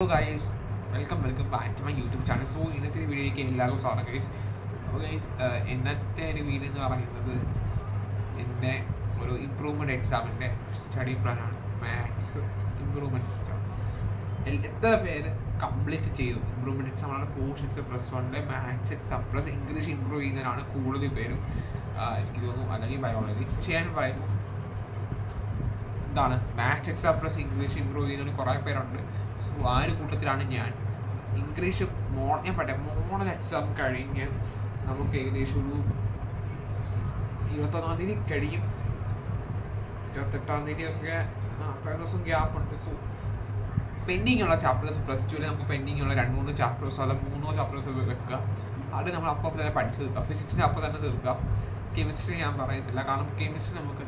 Hello guys, welcome back to my YouTube channel. So ഇന്നത്തെ ഒരു വീഡിയോയ്ക്ക് എല്ലാവർക്കും സ്വാഗതം ഗൈസ്. അപ്പോൾ ഗൈസ്, ഇന്നത്തെ ഒരു വീഡിയോ എന്ന് പറയുന്നത് എൻ്റെ ഒരു ഇമ്പ്രൂവ്മെൻറ്റ് എക്സാമിൻ്റെ സ്റ്റഡി പ്ലാനാണ്. മാത്സ് ഇമ്പ്രൂവ്മെൻറ്റ് എക്സാം എത്ര പേര് കംപ്ലീറ്റ് ചെയ്തു? ഇമ്പ്രൂവ്മെൻറ്റ് എക്സാമാണ് portions +1 maths exam plus English improve ചെയ്യുന്നതിനാണ് കൂടുതൽ പേരും എനിക്ക് തോന്നുന്നു, അല്ലെങ്കിൽ ബയോളജി ചെയ്യാൻ പറയുന്നു. എന്താണ് maths exam plus English improve ചെയ്യുന്നതിന് കുറേ പേരുണ്ട്. സോ ആ ഒരു കൂട്ടത്തിലാണ് ഞാൻ. ഇംഗ്ലീഷ് ഞാൻ മോഡൽ എക്സാം കഴിഞ്ഞ് നമുക്ക് ഏകദേശം ഒരു 21-ാം തീയതി കഴിയും. 28-ാം തീയതി ഒക്കെ അത്ര ദിവസം ഗ്യാപ്പുണ്ട്. സോ പെൻഡിങ് ഉള്ള ചാപ്റ്റേഴ്സ് +2 നമുക്ക് പെൻഡിങ് ഉള്ള 2-3 ചാപ്റ്റേഴ്സോ അല്ല 3 ചാപ്റ്റേഴ്സോ വെക്കുക. അത് നമ്മൾ അപ്പോൾ തന്നെ പഠിച്ച് തീർക്കുക. ഫിസിക്സിന് അപ്പോൾ തന്നെ തീർക്കുക. കെമിസ്ട്രി ഞാൻ പറയത്തില്ല, കാരണം കെമിസ്ട്രി നമുക്ക്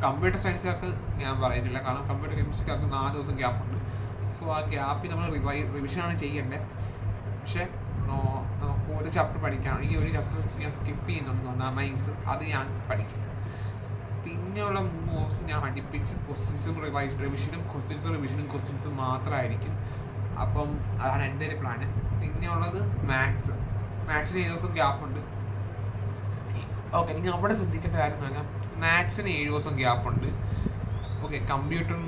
കമ്പ്യൂട്ടർ സയൻസുകാർക്ക് ഞാൻ പറയുന്നില്ല, കാരണം കമ്പ്യൂട്ടർ കെമിസ്ട്രിക്കാർക്ക് 4 ദിവസം ഗ്യാപ്പുണ്ട്. സോ ആ ഗ്യാപ്പിൽ നമ്മൾ റിവിഷനാണ് ചെയ്യേണ്ടത്. പക്ഷേ നമുക്ക് ഒരു ചാപ്റ്റർ പഠിക്കുകയാണെങ്കിൽ ഒരു ചാപ്റ്റർ ഞാൻ സ്കിപ്പ് ചെയ്യുന്നുണ്ടെന്ന് മൈൻസ്, അത് ഞാൻ പഠിക്കും. പിന്നെയുള്ള 3 ദിവസം ഞാൻ അടുപ്പിച്ച് ക്വസ്റ്റ്യൻസും മാത്രമായിരിക്കും. അപ്പം അതാണ് എൻ്റെ ഒരു പ്ലാന്. പിന്നെയുള്ളത് മാത്സിന് 7 ദിവസം ഗ്യാപ്പുണ്ട്. ഓക്കെ, നിങ്ങൾ അവിടെ ശ്രദ്ധിക്കേണ്ട കാര്യം എന്ന് പറഞ്ഞാൽ മാത്സിന് 7 ദിവസം ഗ്യാപ്പുണ്ട്. ഓക്കെ, കമ്പ്യൂട്ടർ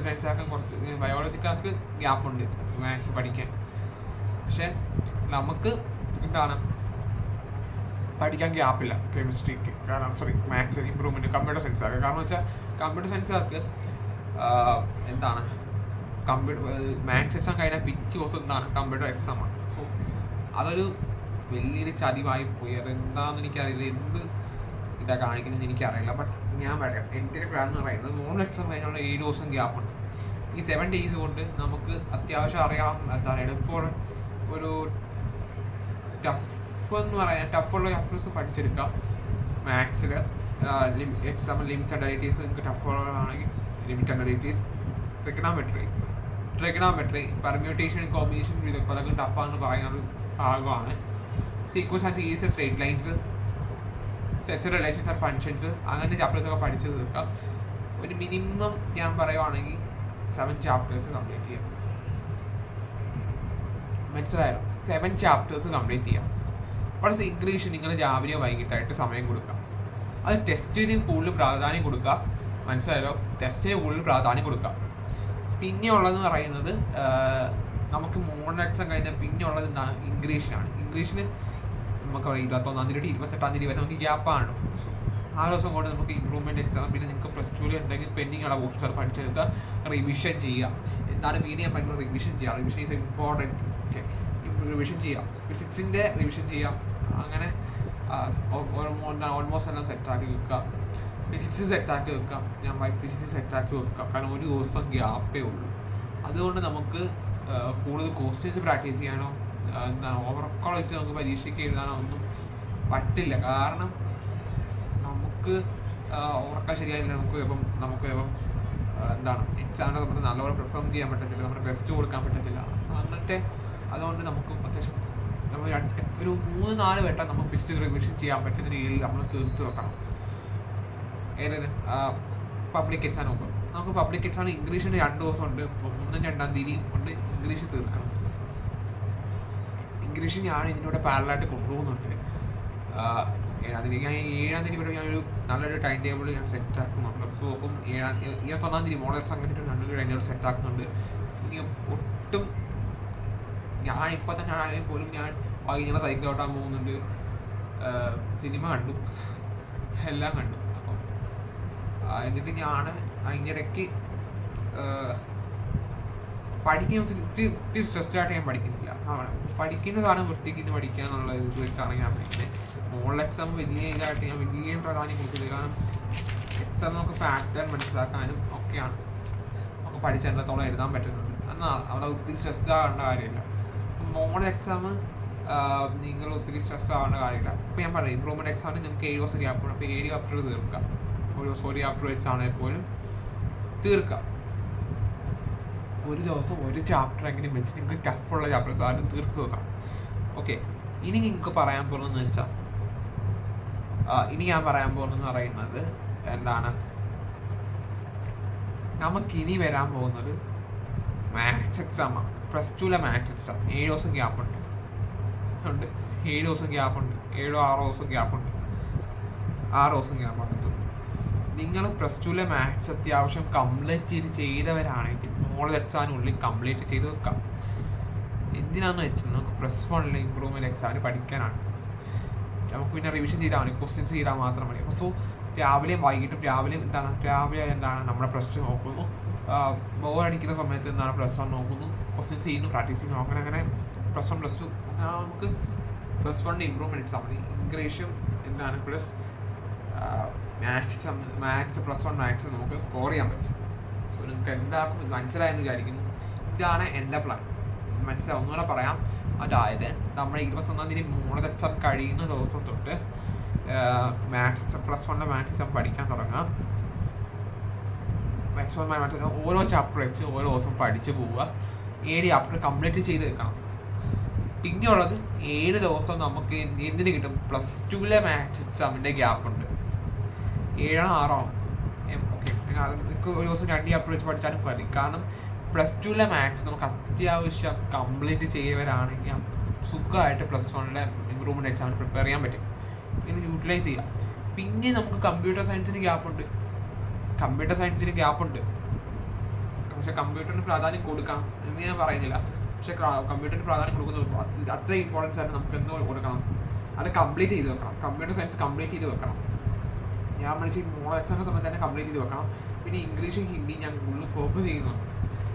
സയൻസുകാർക്ക് കുറച്ച്, ബയോളജിക്കാർക്ക് ഗ്യാപ്പുണ്ട് മാത്സ് പഠിക്കാൻ. പക്ഷെ നമുക്ക് എന്താണ് പഠിക്കാൻ ഗ്യാപ്പില്ല കെമിസ്ട്രിക്ക്, കാരണം മാത്സ് ഇമ്പ്രൂവ്മെൻറ്റ് കമ്പ്യൂട്ടർ സയൻസുകാർക്ക്. കാരണം വെച്ചാൽ കമ്പ്യൂട്ടർ സയൻസുകാർക്ക് എന്താണ് മാത്സ് എക്സാം കഴിഞ്ഞാൽ പിറ്റേ ദിവസം എന്താണ് കമ്പ്യൂട്ടർ എക്സാമാണ്. സോ അതൊരു വലിയൊരു ചതിവായി പോയി. അതെന്താണെന്ന് എനിക്കറിയില്ല, എന്ത് ഇതാ കാണിക്കുന്നത് എനിക്കറിയില്ല. ബട്ട് ഞാൻ പറയാം, എൻ്റെ ഒരു പ്ലാൻ എന്ന് പറയുന്നത് മോഡൽ എക്സാം കഴിഞ്ഞുള്ള 7 ദിവസം ഗ്യാപ്പുണ്ട്. ഈ 7 days കൊണ്ട് നമുക്ക് അത്യാവശ്യം അറിയാം എന്താണ് എളുപ്പമുള്ള ഒരു ടഫുള്ള ചാപ്റ്റേഴ്സ് പഠിച്ചെടുക്കാം. മാത്സിൽ എക്സാം ലിമിറ്റ്സ് ആൻഡ് ഡെറിവേറ്റീവ്സ് നിങ്ങൾക്ക് ടഫുള്ളതാണെങ്കിൽ limit and derivatives, trigonometry, permutation, combination, ഇതൊക്കെ പലതും ടഫാണെന്ന് പറയുന്ന ഒരു ഭാഗമാണ്. Sequence and series, straight lines, sets relations and functions, അങ്ങനത്തെ ചാപ്റ്റേഴ്സൊക്കെ പഠിച്ച് തീർക്കാം. ഒരു മിനിമം ഞാൻ പറയുവാണെങ്കിൽ 7 ചാപ്റ്റേഴ്സ് കംപ്ലീറ്റ് ചെയ്യാം. മനസ്സിലായല്ലോ, 7 ചാപ്റ്റേഴ്സ് കംപ്ലീറ്റ് ചെയ്യാം. പ്ലസ് ഇംഗ്ലീഷ് നിങ്ങൾ രാവിലെ വൈകിട്ടായിട്ട് സമയം കൊടുക്കാം. അത് ടെസ്റ്റിന് കൂടുതൽ പ്രാധാന്യം കൊടുക്കുക. മനസ്സിലായല്ലോ, ടെസ്റ്റിന് കൂടുതൽ പ്രാധാന്യം കൊടുക്കുക. പിന്നെ ഉള്ളതെന്ന് പറയുന്നത് നമുക്ക് മോഡൽ എക്സാം കഴിഞ്ഞാൽ പിന്നെ ഉള്ളത് എന്താണ്, ഇംഗ്ലീഷിനാണ്. ഇംഗ്ലീഷിന് നമുക്ക് 21-ാം തീയതി 28-ാം തീയതി വരെ നമുക്ക് ഗ്യാപ്പാണ്. സോ ആ ദിവസം കൊണ്ട് നമുക്ക് ഇമ്പ്രൂവ്മെൻറ്റ് എക്സാം, പിന്നെ നിങ്ങൾക്ക് +2 ഉണ്ടെങ്കിൽ പെൻഡിങ് ഉള്ള പോർഷൻസ് പഠിച്ചെടുക്കുക, റിവിഷൻ ചെയ്യുക. എന്താണ് മീൻ ചെയ്യാൻ പറ്റുന്നത്, റിവിഷൻ ചെയ്യുക. Revision is important. Okay, revision ചെയ്യാം, ഫിസിക്സിൻ്റെ റിവിഷൻ ചെയ്യാം. അങ്ങനെ ഓൾമോസ്റ്റ് എല്ലാം സെറ്റാക്കി വെക്കുക. ഫിസിക്സ് സെറ്റാക്കി വെക്കാം. ഞാൻ ഫിസിക്സ് സെറ്റാക്കി വെക്കാം, കാരണം ഒരു ദിവസം ഗ്യാപ്പേ ഉള്ളൂ. അതുകൊണ്ട് നമുക്ക് കൂടുതൽ ക്വസ്റ്റ്യൻസ് പ്രാക്ടീസ് ചെയ്യാനോ എന്താണ് ഓവറോൾ വെച്ച് നമുക്ക് പരീക്ഷയ്ക്ക് എഴുതാനോ ഒന്നും പറ്റില്ല. കാരണം നമുക്ക് ഉറക്കം ശരിയായില്ല. നമുക്ക് എന്താണ് എക്സാമിന് നമുക്ക് നല്ലപോലെ പെർഫോം ചെയ്യാൻ പറ്റത്തില്ല, നമ്മുടെ ബെസ്റ്റ് കൊടുക്കാൻ പറ്റത്തില്ല. അങ്ങനത്തെ അതുകൊണ്ട് നമുക്ക് അത്യാവശ്യം നമ്മൾ ഒരു 3-4 വട്ടം നമ്മൾ ഫിസിക്സ് റിവിഷൻ ചെയ്യാൻ പറ്റുന്ന രീതിയിൽ നമ്മൾ തീർത്ത് വെക്കണം. ഏതാണ് പബ്ലിക് എക്സാം നോക്കും. നമുക്ക് പബ്ലിക് എക്സാം ഇംഗ്ലീഷിന് 2 ദിവസം ഉണ്ട്, 1-ും 2-ാം തീയതിയും കൊണ്ട് ഇംഗ്ലീഷ് തീർക്കണം. ഇംഗ്ലീഷ് ഞാൻ ഇതിനൂടെ പാരലായിട്ട് കൊണ്ടുപോകുന്നുണ്ട്. 7-ാം തീയതി കൂടെ ഞാനൊരു നല്ലൊരു ടൈം ടേബിൾ ഞാൻ സെറ്റ് ആക്കുന്നുണ്ട്. സോ അപ്പം 21-ാം തീയതി മോഡൽ സംഘത്തിൻ്റെ നല്ലൊരു ടൈം ടേബിൾ സെറ്റ് ആക്കുന്നുണ്ട്. ഇനി ഒട്ടും ഞാൻ ഇപ്പോൾ തന്നെ ആണെങ്കിൽ പോലും ഞാൻ ഇങ്ങനെ സൈക്കിൾ ഓട്ടാൻ പോകുന്നുണ്ട്, സിനിമ കണ്ടു, എല്ലാം കണ്ടു. അപ്പം എന്നിട്ട് ഞാൻ അതിൻ്റെ ഇടയ്ക്ക് പഠിക്കാൻ ഒത്തിരി സ്ട്രെസ്ഡായിട്ട് ഞാൻ പഠിക്കുന്നില്ല. പഠിക്കുന്നതാണ് വൃത്തിക്ക് പഠിക്കുക എന്നുള്ള ഇത് വെച്ചാണ് ഞാൻ പഠിക്കുന്നത്. മോഡൽ എക്സാം വലിയ ഇതായിട്ട് ഞാൻ വലിയ പ്രാധാന്യം കൊടുക്കുന്നത്, കാരണം എക്സാം നമുക്ക് പാറ്റേൺ മനസ്സിലാക്കാനും ഒക്കെയാണ് നമുക്ക് പഠിച്ചെത്രത്തോളം എഴുതാൻ പറ്റുന്നുണ്ട്. എന്നാൽ അവിടെ ഒത്തിരി സ്ട്രെസ്ഡ് ആകേണ്ട കാര്യമില്ല. മോഡൽ എക്സാം നിങ്ങൾ ഒത്തിരി സ്ട്രെസ് ആവേണ്ട കാര്യമില്ല. ഇപ്പോൾ ഞാൻ പറയാം, ഇമ്പ്രൂവ്മെൻറ്റ് എക്സാമിന് നിങ്ങൾക്ക് 7 ദിവസം ഗ്യാപ്പ് ഉണ്ട്. അപ്പോൾ 7 ചാപ്റ്റർ തീർക്കാം. ഒരു ചാപ്റ്റർ വെച്ചാണെങ്കിൽ പോലും തീർക്കാം. ഒരു ദിവസം ഒരു ചാപ്റ്റർ എങ്കിലും വെച്ച് നിങ്ങൾക്ക് ടഫുള്ള ചാപ്റ്റേഴ്സ് ആദ്യം തീർക്കുക വെക്കാം. ഓക്കെ, ഇനി നിങ്ങൾക്ക് പറയാൻ പോകുന്നതെന്ന് വെച്ചാൽ ഞാൻ പറയാൻ പോകുന്നതെന്ന് പറയുന്നത് എന്താണ്, നമുക്കിനി വരാൻ പോകുന്നത് മാത്സ് എക്സാമാണ്, +2 മാത്സ് എക്സാം. 7 ദിവസം ഗ്യാപ്പുണ്ട്. 7 ദിവസം ഗ്യാപ്പുണ്ട്. 7-6 ദിവസം ഗ്യാപ്പുണ്ട്. 6 ദിവസം ഗ്യാപ്പുണ്ട്. നിങ്ങൾ +2 മാത്സ് അത്യാവശ്യം കംപ്ലീറ്റ് ചെയ്തവരാണെങ്കിൽ മോഡൽ എക്സാമിനുള്ളിൽ കംപ്ലീറ്റ് ചെയ്ത് വെക്കാം. എന്തിനാണെന്ന് വെച്ചാൽ നമുക്ക് +1 ഇമ്പ്രൂവ്മെൻറ്റ് എക്സാമിന് പഠിക്കാനാണ്. നമുക്ക് പിന്നെ റിവിഷൻ ചെയ്താൽ മതി, ക്വസ്റ്റ്യൻസ് ചെയ്താൽ മാത്രം മതി. സോ രാവിലെയും വൈകിട്ടും രാവിലെ എന്താണ് നമ്മുടെ +2 നോക്കുന്നു, ബോർ അടിക്കുന്ന സമയത്ത് എന്താണ് +1 നോക്കുന്നു, ക്വസ്റ്റ്യൻസ് ചെയ്യുന്നു, പ്രാക്ടീസ് ചെയ്യുന്നു. അങ്ങനെ +1 +2 നമുക്ക് +1 ഇമ്പ്രൂവ്മെൻറ്റ് എക്സാമിന് ഇംഗ്ലീഷും എന്താണ് പ്ലസ് മാത്സ് +1 മാത്സ് നമുക്ക് സ്കോർ ചെയ്യാൻ പറ്റും. സോ നിങ്ങൾക്ക് എന്താക്കും മനസ്സിലായെന്ന് വിചാരിക്കുന്നു. ഇതാണ് എൻ്റെ പ്ലാൻ. മനസ്സിലാവും, ഒന്നുകൂടെ പറയാം. അതായത് നമ്മുടെ 21-ാം തീയതി മോഡൽ എക്സാം കഴിയുന്ന ദിവസം തൊട്ട് മാത്സ് +1 മാത്സ് എക്സാം പഠിക്കാൻ തുടങ്ങാം. മാത്സ് ഓരോ ചാപ്റ്റർ വെച്ച് ഓരോ ദിവസം പഠിച്ചു പോവുക. 7 ചാപ്റ്റർ കംപ്ലീറ്റ് ചെയ്ത് വെക്കണം. പിന്നെയുള്ളത് 7 ദിവസം നമുക്ക് എന്തിന് കിട്ടും, +2 മാത്സ് എക്സാമിൻ്റെ ഗ്യാപ്പുണ്ട്. 7-ആണോ 6-ആണോ ഓക്കെ, ഒരു ദിവസം 2 ചാപ്റ്റർ വെച്ച് പഠിച്ചാലും മതി. കാരണം +2 മാത്സ് നമുക്ക് അത്യാവശ്യം കംപ്ലീറ്റ് ചെയ്തവരാണെങ്കിൽ സുഖമായിട്ട് +1 ഇമ്പ്രൂവ്മെൻറ്റ് എക്സാമിന് പ്രിപ്പയർ ചെയ്യാൻ പറ്റും. ഇത് യൂട്ടിലൈസ് ചെയ്യാം. പിന്നെ നമുക്ക് കമ്പ്യൂട്ടർ സയൻസിന് ഗ്യാപ്പുണ്ട്. പക്ഷെ കമ്പ്യൂട്ടറിന് പ്രാധാന്യം കൊടുക്കാം എന്ന് ഞാൻ പറയുന്നില്ല. പക്ഷെ കമ്പ്യൂട്ടറിന് പ്രാധാന്യം കൊടുക്കുന്നത് അത്ര ഇമ്പോർട്ടൻസ് ആണ്. നമുക്ക് എന്തോ കൊടുക്കണം, അത് കംപ്ലീറ്റ് ചെയ്ത് വെക്കണം. കമ്പ്യൂട്ടർ സയൻസ് കംപ്ലീറ്റ് ചെയ്ത് വെക്കണം. ഞാൻ പഠിച്ച മോഡൽ എക്സാമിൻ്റെ സമയത്ത് തന്നെ കംപ്ലീറ്റ് ചെയ്ത് വെക്കണം. പിന്നെ ഇംഗ്ലീഷും ഹിന്ദിയും ഞാൻ കൂടുതൽ ഫോക്കസ് ചെയ്യുന്നുണ്ട്.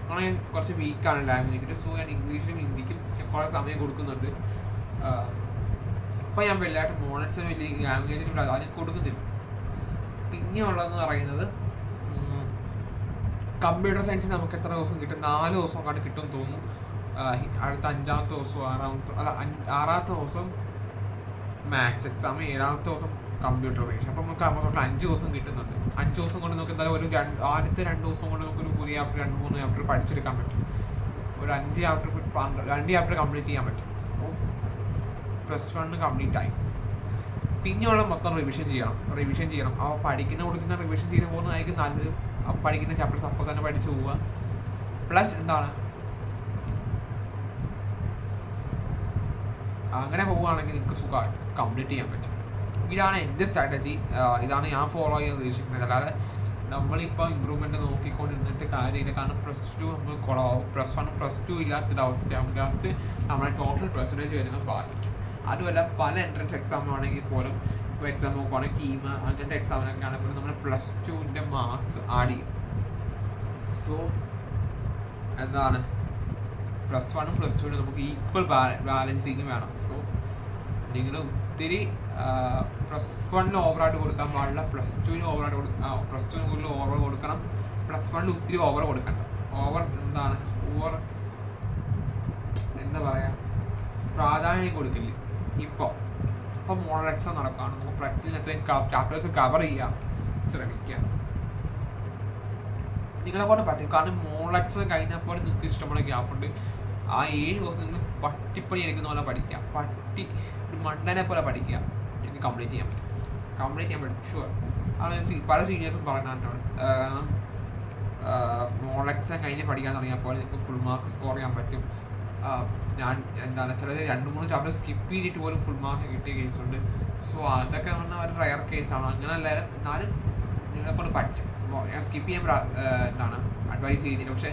കാരണം ഞാൻ കുറച്ച് വീക്കാണ് ലാംഗ്വേജിൽ. സോ ഞാൻ ഇംഗ്ലീഷിലും ഹിന്ദിക്കും കുറേ സമയം കൊടുക്കുന്നുണ്ട്. ഇപ്പം ഞാൻ വലുതായിട്ട് മോഡൽ എക്സാം വലിയ ലാംഗ്വേജിന് പ്രാധാന്യം കൊടുക്കുന്നില്ല. പിന്നെ ഉള്ളതെന്ന് പറയുന്നത് കമ്പ്യൂട്ടർ സയൻസ് നമുക്ക് എത്ര ദിവസം കിട്ടും, 4 ദിവസം കണ്ട് കിട്ടും തോന്നുന്നു. അടുത്ത 5-ാമത്തെ ദിവസവും 6-ാമത്തെ ദിവസം മാത്സ് എക്സാം, 7-ാമത്തെ ദിവസം കമ്പ്യൂട്ടർ പരീക്ഷ. അപ്പം നമുക്ക് 5 ദിവസം കിട്ടുന്നുണ്ട്. 5 ദിവസം കൊണ്ട് നമുക്ക് എന്തായാലും ആദ്യത്തെ 2 ദിവസം കൊണ്ട് നമുക്കൊരു പുതിയ 2-3 ചാപ്റ്റർ പഠിച്ചെടുക്കാൻ പറ്റും. ഒരു 5 ചാപ്റ്റർ 2 ചാപ്റ്റർ കംപ്ലീറ്റ് ചെയ്യാൻ പറ്റും. സോ +1 കംപ്ലീറ്റ് ആയി. പിന്നെയുള്ള മൊത്തം റിവിഷൻ ചെയ്യണം. ആ പഠിക്കുന്ന കൊടുക്കുന്ന റിവിഷൻ ചെയ്ത് പോകുന്നതായിരിക്കും നല്ലത്. ആ പഠിക്കുന്ന ചാപ്റ്റേഴ്സ് അപ്പോൾ തന്നെ പഠിച്ചു പോവുക. പ്ലസ് എന്താണ്, അങ്ങനെ പോവുകയാണെങ്കിൽ നിങ്ങൾക്ക് സുഖമായിട്ട് കംപ്ലീറ്റ് ചെയ്യാൻ പറ്റും. ഇതാണ് എൻ്റെ സ്ട്രാറ്റജി. ഇതാണ് ഞാൻ ഫോളോ ചെയ്യാൻ ഉദ്ദേശിക്കുന്നത്. അല്ലാതെ നമ്മളിപ്പോൾ ഇമ്പ്രൂവ്മെൻറ്റ് നോക്കിക്കൊണ്ടിരുന്നിട്ട് കാര്യമില്ല. കാരണം +2 നമ്മൾ കുളമാവും. +1 +2 ഇല്ലാത്തൊരവസ്ഥയാകും. ലാസ്റ്റ് നമ്മുടെ ടോട്ടൽ പെർസെൻറ്റേജ് വരുന്നത് ബാധിക്കും. അതുമല്ല പല എൻട്രൻസ് എക്സാം ആണെങ്കിൽ പോലും, ഇപ്പോൾ എക്സാം നോക്കുവാണെങ്കിൽ കീമ അങ്ങനത്തെ എക്സാമിനൊക്കെ ആണെങ്കിൽ പോലും നമ്മൾ +2ൻ്റെ മാർക്സ് ആഡ് ചെയ്യും. സോ എന്താണ് +1 +2 നമുക്ക് ഈക്വൽ ബാലൻസിങ് വേണം. സോ നിങ്ങൾ ഒത്തിരി +1 ഓവറായിട്ട് കൊടുക്കാൻ പാടില്ല, +2 ഓവറായിട്ട് +2 കൂടുതൽ ഓവർ കൊടുക്കണം, +1 ഒത്തിരി ഓവർ കൊടുക്കണ്ട. ഓവർ എന്താ പറയുക, പ്രാധാന്യം കൊടുക്കില്ല. ഇപ്പം മോഡൽ എക്സാം നടക്കുകയാണ്. നമുക്ക് പ്രാക്ടീസ് എത്രയും ചാപ്റ്റേഴ്സ് കവർ ചെയ്യാൻ ശ്രമിക്കുക. നിങ്ങളെ കൊണ്ട് പറ്റും. കാരണം മോഡൽ എക്സാം കഴിഞ്ഞപ്പോൾ നിങ്ങൾക്ക് ഇഷ്ടമുള്ള ഗ്യാപ്പുണ്ട്. ആ 7 ദിവസം നിങ്ങൾ പട്ടിപ്പണി എടുക്കുന്ന പോലെ പഠിക്കുക. ഒരു മണ്ടനെ പോലെ പഠിക്കുക. എനിക്ക് കംപ്ലീറ്റ് ചെയ്യാൻ പറ്റും ഷുവർ. അത് പല സീനിയേഴ്സും പറഞ്ഞിട്ടുണ്ട്. കാരണം മോഡൽ എക്സാം കഴിഞ്ഞ് പഠിക്കാൻ തുടങ്ങിയപ്പോൾ നിങ്ങൾക്ക് ഫുൾ മാർക്ക് സ്കോർ ചെയ്യാൻ പറ്റും. ഞാൻ ചിലത് 2-3 ചാപ്റ്റർ സ്കിപ്പ് ചെയ്തിട്ട് പോലും ഫുൾ മാർക്ക് കിട്ടിയ കേസുണ്ട്. സോ അതൊക്കെ പറഞ്ഞാൽ ഒരു റയർ കേസാണ്. അങ്ങനെ അല്ലാതെ എന്നാലും നിങ്ങളെ കൊണ്ട് പറ്റും. ഞാൻ സ്കിപ്പ് ചെയ്യാൻ അഡ്വൈസ് ചെയ്യുന്നില്ല, പക്ഷേ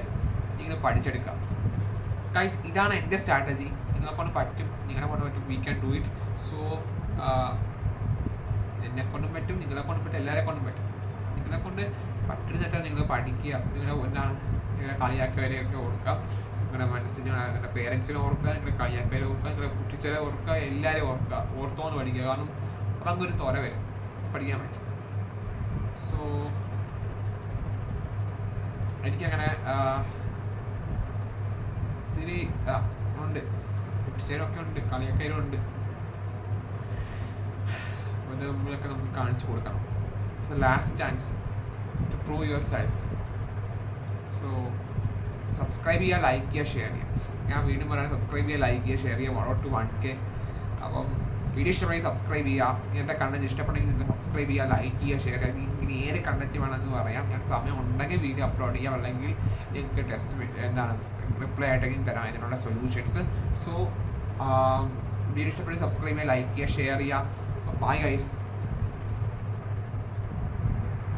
നിങ്ങൾ പഠിച്ചെടുക്കാം. ഗൈസ്, ഇതാണ് എൻ്റെ സ്ട്രാറ്റജി. നിങ്ങളെ കൊണ്ട് പറ്റും, we can do it. So എന്നെ കൊണ്ടും പറ്റും, നിങ്ങളെ കൊണ്ടും പറ്റും, എല്ലാവരെ കൊണ്ടും പറ്റും. നിങ്ങളെ കൊണ്ട് പറ്റുന്നിട്ടാൽ നിങ്ങൾ പഠിക്കുക. നിങ്ങളെ കളിയാക്കിയവരെയൊക്കെ ഓർക്കുക, നിങ്ങളുടെ മനസ്സിന്, നിങ്ങളുടെ പേരൻസിനെ ഓർക്കുക, നിങ്ങളുടെ കളിയാക്കിയവരെ ഓർക്കുക, നിങ്ങളുടെ കുട്ടിച്ചവരെ ഓർക്കുക, എല്ലാവരെയും ഓർത്തോന്ന് പഠിക്കുക. കാരണം അതങ്ങ് ഒരു തൊര വരും, പഠിക്കാൻ പറ്റും. സോ എനിക്കങ്ങനെ ഒത്തിരി ഉണ്ട്, കുട്ടിച്ചേരൊക്കെ ഉണ്ട്, കളിയാക്കലും ഉണ്ട്. ഒരു മുമ്പിലൊക്കെ നമുക്ക് കാണിച്ചു കൊടുക്കണം. It's a last chance to prove yourself. So subscribe ചെയ്യുക, ലൈക്ക് ചെയ്യുക, ഷെയർ ചെയ്യുക. ഞാൻ വീണ്ടും പറയാൻ, സബ്സ്ക്രൈബ് ചെയ്യുക, ലൈക്ക് ചെയ്യുക, ഷെയർ ചെയ്യുക. 1 to 1K. അപ്പം വീഡിയോ ഇഷ്ടപ്പെടുമെങ്കിൽ സബ്സ്ക്രൈബ് ചെയ്യുക. ഇങ്ങനത്തെ കണ്ടന്റ് ഇഷ്ടപ്പെടുമെങ്കിൽ നിങ്ങൾ സബ്സ്ക്രൈബ് ചെയ്യുക, ലൈക്ക് ചെയ്യുക, ഷെയർ ചെയ്യുക. ഇങ്ങനെ ഏത് കണ്ടന്റ് വേണമെന്ന് പറയാം. ഞാൻ സമയം ഉണ്ടെങ്കിൽ വീഡിയോ അപ്ലോഡ് ചെയ്യാം, അല്ലെങ്കിൽ നിങ്ങൾക്ക് റിപ്ലൈ ആയിട്ടെങ്കിലും തരാം അതിനുള്ള സൊല്യൂഷൻസ്. സോ വീഡിയോ ഇഷ്ടപ്പെടുമെങ്കിൽ സബ്സ്ക്രൈബ് ചെയ്യുക, ലൈക്ക് ചെയ്യുക, ഷെയർ ചെയ്യുക. Bye guys.